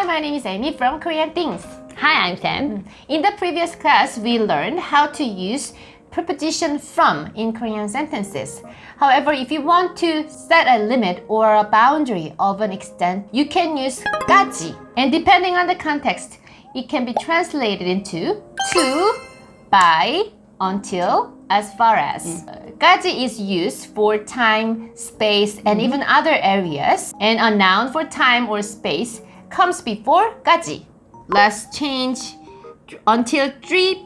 my name is Amy from Korean Things. Hi, I'm Sam. In the previous class, we learned how to use preposition from in Korean sentences. However, if you want to set a limit or a boundary of an extent, you can use 까지. And depending on the context, it can be translated into to, by, until, as far as. 까지 is used for time, space, and even other areas. And a noun for time or space comes before 까지. Let's change until 3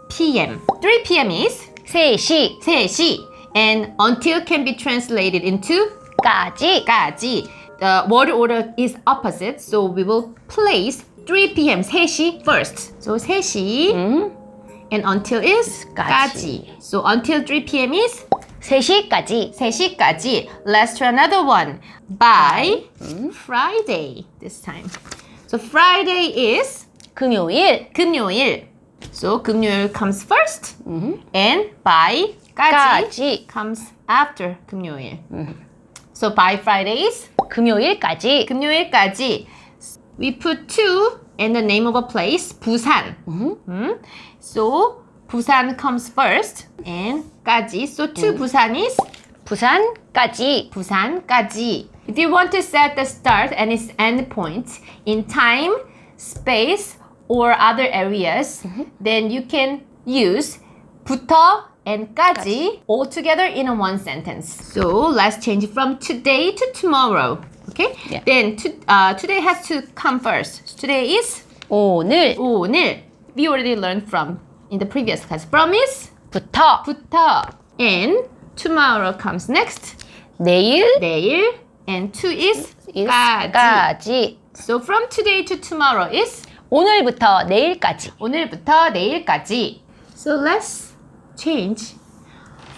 p.m. 3 p.m. is 3시, 3시. And until can be translated into 까지. 까지. The word order is opposite, so we will place 3 p.m. 3시 first. So 3시. And until is 까지. So until 3 p.m. is 3시까지. 3시까지. Let's try another one. By Friday this time. So Friday is 금요일. 금요일. So 금요일 comes first. And by 까지. comes after 금요일. So by Friday is 금요일까지. 금요일까지. We put to and the name of a place, 부산. So 부산 comes first and 까지. So to Busan is 부산까지. 부산까지. If you want to set the start and its end point in time, space, or other areas, then you can use 부터 and 까지 all together in a one sentence. So let's change it from today to tomorrow. Okay? Yeah. Then today has to come first. So today is 오늘. 오늘. We already learned from in the previous class. From is 부터. 부터. And tomorrow comes next. 내일. 내일. And to is 까지. 까지. So from today to tomorrow is 오늘부터 내일까지. 오늘부터 내일까지. So let's change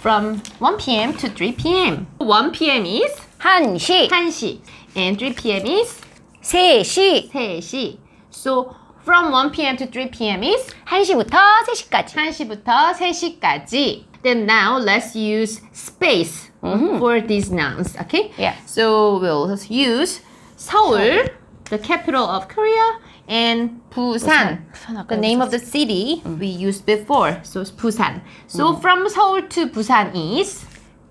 from 1 p.m. to 3 p.m. 1 p.m. is 1시. 1시. And 3 p.m. is 3시. 3시. So from 1 p.m. to 3 p.m. is 1시부터 3시까지. 1시부터 3시까지. Then now let's use space for these nouns. Okay? Yeah. So we'll use 서울, the capital of Korea, and Busan, the name of the city we used before. So it's Busan. So from Seoul to Busan is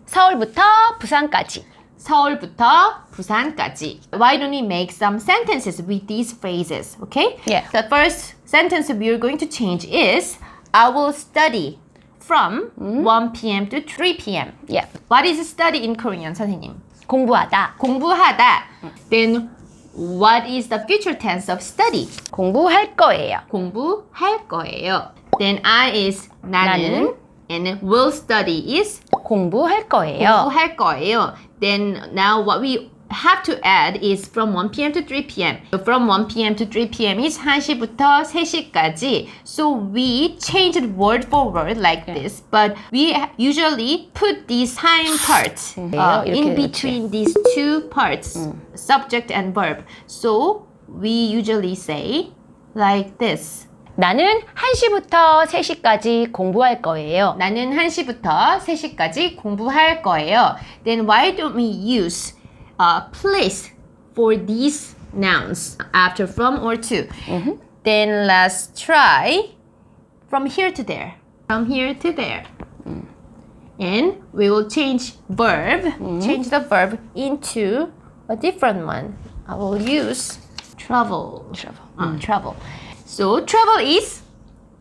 서울부터 부산까지. 서울부터 부산까지. Why don't we make some sentences with these phrases? Okay? Yeah. The first sentence we are going to change is I will study from 1 p.m. to 3 p.m. Yeah. What is study in Korean, 선생님? 공부하다. 공부하다. Then what is the future tense of study? 공부할 거예요. 공부할 거예요. Then I is 나는. And will study is 공부할 거예요. 공부할 거예요. Then now what we have to add is from 1 p.m. to 3 p.m. So from 1 p.m. to 3 p.m. is 1시부터 3시까지. So we change it word for word like this. But we usually put these time parts in between these two parts, subject and verb. So we usually say like this. 나는 1시부터 3시까지 공부할 거예요. 나는 1시부터 3시까지 공부할 거예요. Then why don't we use place for these nouns after from or to? Then let's try from here to there. From here to there. And we will change change the verb into a different one. I will use travel. Travel. So travel is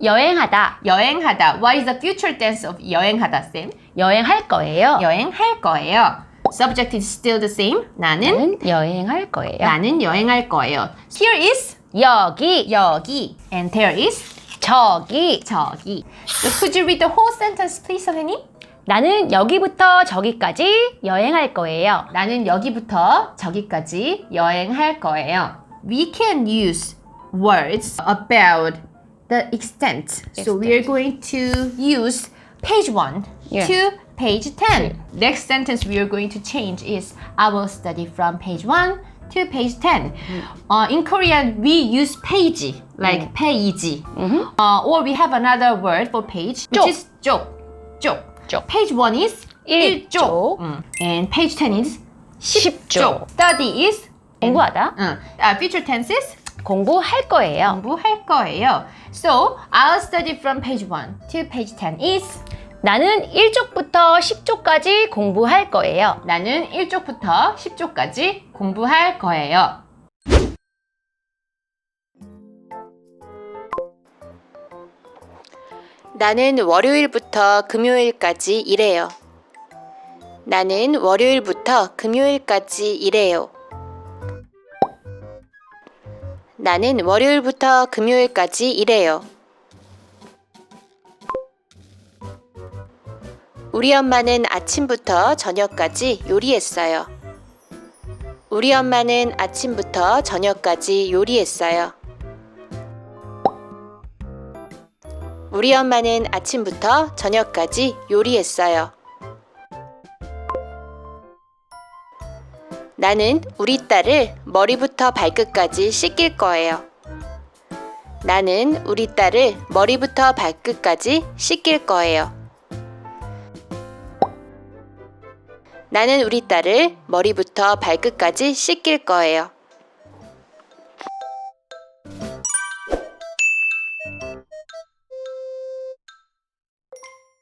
여행하다. 여행하다. What is the future tense of 여행하다, Sam? 여행할 거예요. 여행할 거예요. Subject is still the same. 나는 여행할 거예요. 나는 여행할 거예요. Here is 여기. 여기. And there is 저기. 저기. So could you read the whole sentence, please, 선생님? 나는 여기부터 저기까지 여행할 거예요. 나는 여기부터 저기까지 여행할 거예요. We can use words about the extent. So we are going to use page 1 to page 10. Next sentence we are going to change is I will study from page 1 to page 10. In Korean, we use page, like 페이지. Or we have another word for page, which is 쪽. Page 1 is 1쪽. And page 10 is 10쪽. Study is 공부하다. future tense is 공부할 거예요. 공부할 거예요. So, I'll study from page 1 to page 10 is 나는 1쪽부터 10쪽까지 공부할 거예요. 나는 1쪽부터 10쪽까지 공부할 거예요. 나는 월요일부터 금요일까지 일해요. 나는 월요일부터 금요일까지 일해요. 나는 월요일부터 금요일까지 일해요. 우리 엄마는 아침부터 저녁까지 요리했어요. 우리 엄마는 아침부터 저녁까지 요리했어요. 우리 엄마는 아침부터 저녁까지 요리했어요. 나는 우리 딸을 머리부터 발끝까지 씻길 거예요. 나는 우리 딸을 머리부터 발끝까지 씻길 거예요. 나는 우리 딸을 머리부터 발끝까지 씻길 거예요.